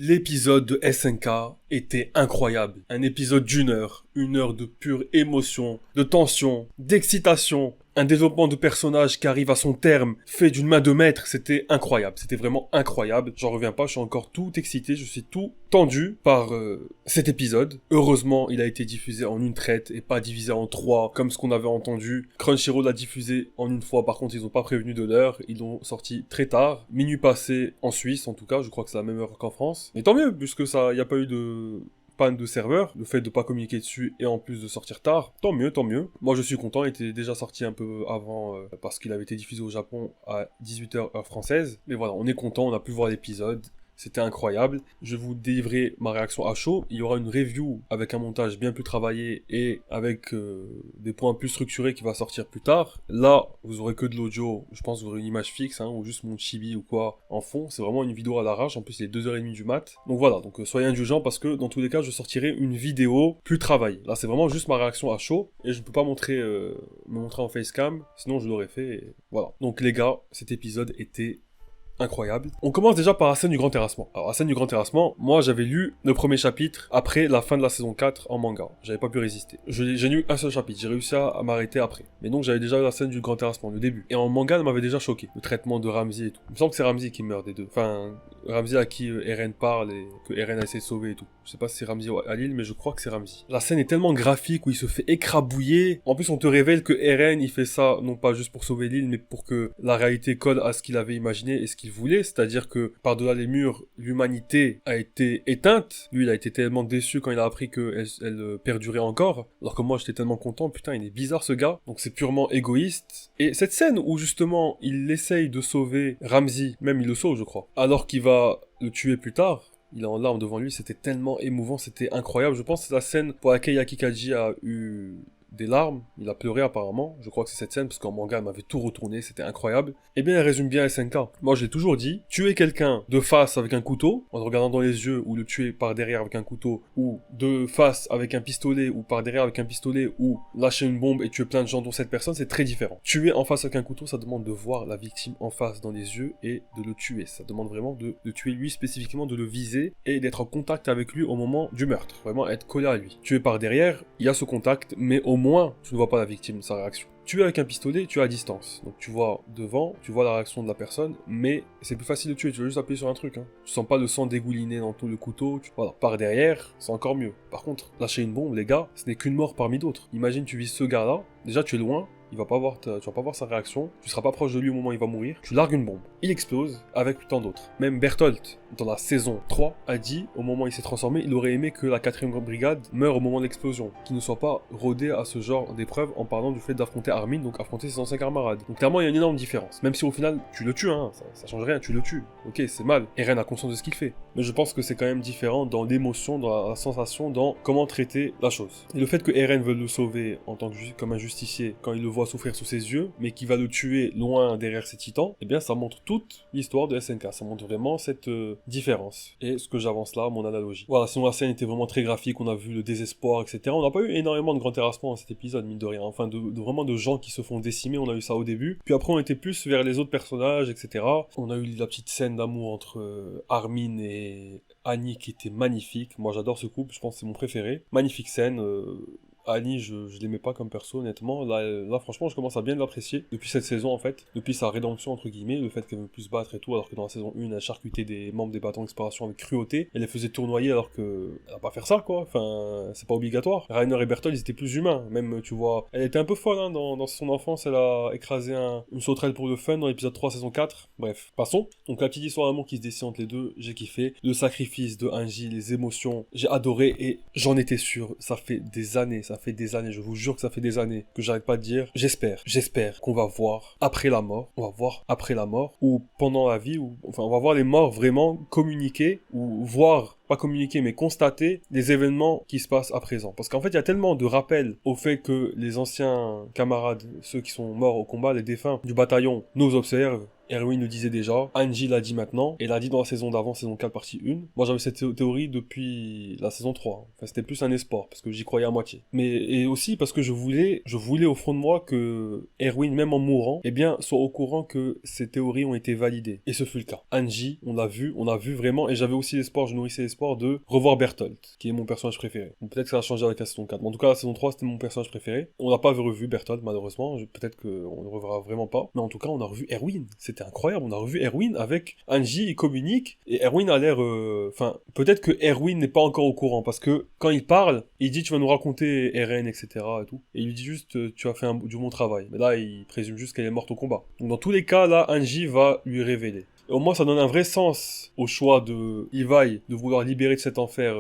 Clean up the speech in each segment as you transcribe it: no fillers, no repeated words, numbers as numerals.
L'épisode de SNK était incroyable. Un épisode une heure de pure émotion, de tension, d'excitation. Un développement de personnage qui arrive à son terme, fait d'une main de maître, c'était incroyable. C'était vraiment incroyable. J'en reviens pas, je suis encore tout excité, je suis tout tendu par cet épisode. Heureusement, il a été diffusé en une traite et pas divisé en trois, comme ce qu'on avait entendu. Crunchyroll l'a diffusé en une fois, par contre, ils ont pas prévenu de l'heure. Ils l'ont sorti très tard, minuit passé en Suisse, en tout cas. Je crois que c'est la même heure qu'en France. Mais tant mieux, puisque ça, y a pas eu de panne de serveur, le fait de pas communiquer dessus et en plus de sortir tard, tant mieux, tant mieux. Moi je suis content, il était déjà sorti un peu avant parce qu'il avait été diffusé au Japon à 18h heure française. Mais voilà, on est content, on a pu voir l'épisode. C'était incroyable. Je vais vous délivrer ma réaction à chaud. Il y aura une review avec un montage bien plus travaillé et avec des points plus structurés qui va sortir plus tard. Là, vous aurez que de l'audio. Je pense que vous aurez une image fixe ou juste mon chibi ou quoi en fond. C'est vraiment une vidéo à l'arrache. En plus, il est 2h30 du mat. Donc voilà, soyez indulgents parce que dans tous les cas, je sortirai une vidéo plus travaillée. Là, c'est vraiment juste ma réaction à chaud et je ne peux pas me montrer en facecam. Sinon, je l'aurais fait. Et voilà. Donc les gars, cet épisode était incroyable. On commence déjà par la scène du grand terrassement. Alors la scène du grand terrassement, moi j'avais lu le premier chapitre après la fin de la saison 4 en manga. J'avais pas pu résister. J'ai lu un seul chapitre, j'ai réussi à m'arrêter après. Mais donc j'avais déjà eu la scène du grand terrassement, le début. Et en manga, elle m'avait déjà choqué. Le traitement de Ramsey et tout. Il me semble que c'est Ramsey qui meurt des deux. Enfin, Ramsey à qui Eren parle et que Eren a essayé de sauver et tout. Je sais pas si c'est Ramsey à l'île, mais je crois que c'est Ramsey. La scène est tellement graphique où il se fait écrabouiller. En plus, on te révèle que Eren, il fait ça non pas juste pour sauver l'île, mais pour que la réalité colle à ce qu'il avait imaginé et ce qu'il voulait, c'est-à-dire que par-delà les murs, l'humanité a été éteinte. Lui, il a été tellement déçu quand il a appris qu'elle perdurait encore, alors que moi, j'étais tellement content. Putain, il est bizarre ce gars. Donc c'est purement égoïste. Et cette scène où justement, il essaye de sauver Ramsey, même il le sauve, je crois, alors qu'il va le tuer plus tard. Il est en larmes devant lui, c'était tellement émouvant, c'était incroyable. Je pense que c'est la scène pour laquelle Yakikaji a eu des larmes, il a pleuré apparemment, je crois que c'est cette scène parce qu'en manga elle m'avait tout retourné, c'était incroyable. Eh bien elle résume bien SNK. Moi je l'ai toujours dit, tuer quelqu'un de face avec un couteau, en le regardant dans les yeux, ou le tuer par derrière avec un couteau, ou de face avec un pistolet, ou par derrière avec un pistolet, ou lâcher une bombe et tuer plein de gens dont cette personne, c'est très différent. Tuer en face avec un couteau, ça demande de voir la victime en face dans les yeux et de le tuer. Ça demande vraiment de tuer lui spécifiquement, de le viser et d'être en contact avec lui au moment du meurtre. Vraiment être collé à lui. Tuer par derrière, il y a ce contact, mais au moins, tu ne vois pas la victime, sa réaction. Tuer avec un pistolet, tu es à distance. Donc tu vois devant, tu vois la réaction de la personne, mais c'est plus facile de tuer, tu veux juste appuyer sur un truc. Tu sens pas le sang dégouliner dans tout le couteau. Voilà, par derrière, c'est encore mieux. Par contre, lâcher une bombe, les gars, ce n'est qu'une mort parmi d'autres. Imagine, tu vises ce gars-là, déjà tu es loin, tu vas pas voir sa réaction, tu seras pas proche de lui au moment où il va mourir, tu largues une bombe. Il explose avec tant d'autres. Même Bertholdt, dans la saison 3, a dit, au moment où il s'est transformé, il aurait aimé que la 4ème brigade meure au moment de l'explosion, qu'il ne soit pas rodé à ce genre d'épreuve en parlant du fait d'affronter Armin, donc affronter ses anciens camarades. Donc clairement, il y a une énorme différence. Même si au final, tu le tues, ça change rien, tu le tues. Ok, c'est mal. Eren a conscience de ce qu'il fait. Mais je pense que c'est quand même différent dans l'émotion, dans la sensation, dans comment traiter la chose. Et le fait que Eren veuille le sauver en tant que comme un justicier, quand il le voit souffrir sous ses yeux, mais qui va le tuer loin derrière ses titans, eh bien ça montre toute l'histoire de SNK, ça montre vraiment cette différence. Et ce que j'avance là, mon analogie. Voilà, sinon la scène était vraiment très graphique, on a vu le désespoir, etc. On n'a pas eu énormément de grands terrassements dans cet épisode, mine de rien, enfin vraiment de gens qui se font décimer, on a eu ça au début, puis après on était plus vers les autres personnages, etc. On a eu la petite scène d'amour entre Armin et Annie qui était magnifique, moi j'adore ce couple, je pense que c'est mon préféré. Magnifique scène, Annie, je l'aimais pas comme perso, honnêtement. Là, franchement, je commence à bien l'apprécier depuis cette saison, en fait. Depuis sa rédemption, entre guillemets, le fait qu'elle veut plus se battre et tout, alors que dans la saison 1, elle charcutait des membres des bâtons d'exploration avec cruauté. Elle les faisait tournoyer alors que elle va pas faire ça, quoi. Enfin, c'est pas obligatoire. Rainer et Bertolt, ils étaient plus humains. Même, tu vois, elle était un peu folle, dans son enfance. Elle a écrasé une sauterelle pour le fun dans l'épisode 3, saison 4. Bref, passons. Donc, la petite histoire d'amour qui se dessine entre les deux, j'ai kiffé. Le sacrifice de Angie, les émotions, j'ai adoré et j'en étais sûr. Ça fait des années, je vous jure que ça fait des années que j'arrête pas de dire, j'espère qu'on va voir après la mort, ou pendant la vie, ou enfin on va voir les morts vraiment communiquer, ou voir pas communiquer, mais constater les événements qui se passent à présent. Parce qu'en fait, il y a tellement de rappels au fait que les anciens camarades, ceux qui sont morts au combat, les défunts du bataillon, nous observent. Erwin le disait déjà, Angie l'a dit maintenant, et l'a dit dans la saison d'avant, saison 4, partie 1. Moi, j'avais cette théorie depuis la saison 3. Enfin, c'était plus un espoir, parce que j'y croyais à moitié. Mais, et aussi parce que je voulais au fond de moi que Erwin, même en mourant, eh bien, soit au courant que ces théories ont été validées. Et ce fut le cas. Angie, on a vu vraiment, et j'avais aussi l'espoir, je nourrissais l'espoir de revoir Bertolt, qui est mon personnage préféré. Bon, peut-être que ça a changé avec la saison 4. Mais en tout cas, la saison 3, c'était mon personnage préféré. On n'a pas revu Bertolt, malheureusement. Peut-être qu'on ne le reverra vraiment pas. Mais en tout cas, on a revu Erwin. C'était incroyable, on a revu Erwin avec Angie, il communique, et Erwin a l'air... Enfin, peut-être que Erwin n'est pas encore au courant, parce que quand il parle, il dit tu vas nous raconter RN, etc. et tout, et il lui dit juste tu as fait du bon travail. Mais là, il présume juste qu'elle est morte au combat. Donc dans tous les cas, là, Angie va lui révéler. Et au moins, ça donne un vrai sens au choix de Ivaï de vouloir libérer de cet enfer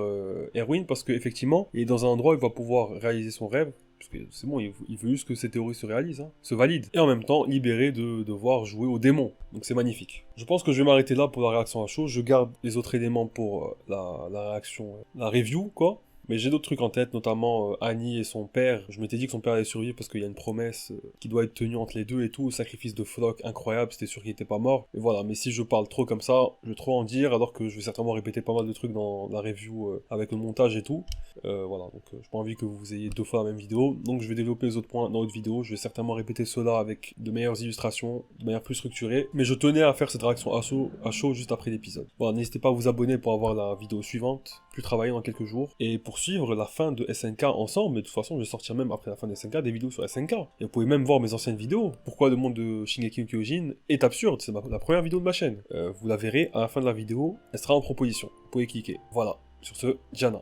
Erwin, parce qu'effectivement, il est dans un endroit où il va pouvoir réaliser son rêve. Parce que c'est bon, il veut juste que ces théories se réalisent, hein, se valident. Et en même temps, libéré de devoir jouer au démon. Donc c'est magnifique. Je pense que je vais m'arrêter là pour la réaction à chaud. Je garde les autres éléments pour la réaction, la review, quoi. Mais j'ai d'autres trucs en tête, notamment Annie et son père. Je m'étais dit que son père allait survivre parce qu'il y a une promesse qui doit être tenue entre les deux et tout. Le sacrifice de Floch, incroyable, c'était sûr qu'il était pas mort. Et voilà, mais si je parle trop comme ça, je vais trop en dire, alors que je vais certainement répéter pas mal de trucs dans la review avec le montage et tout. Voilà, donc j'ai pas envie que vous ayez deux fois la même vidéo. Donc je vais développer les autres points dans l'autre vidéo. Je vais certainement répéter cela avec de meilleures illustrations, de manière plus structurée. Mais je tenais à faire cette réaction à chaud juste après l'épisode. Voilà, n'hésitez pas à vous abonner pour avoir la vidéo suivante, plus travaillée dans quelques jours. Et pour suivre la fin de SNK ensemble, mais de toute façon je vais sortir même après la fin de SNK des vidéos sur SNK. Et vous pouvez même voir mes anciennes vidéos. Pourquoi le monde de Shingeki no Kyojin est absurde, c'est la première vidéo de ma chaîne. Vous la verrez à la fin de la vidéo, elle sera en proposition. Vous pouvez cliquer. Voilà, sur ce, Diana.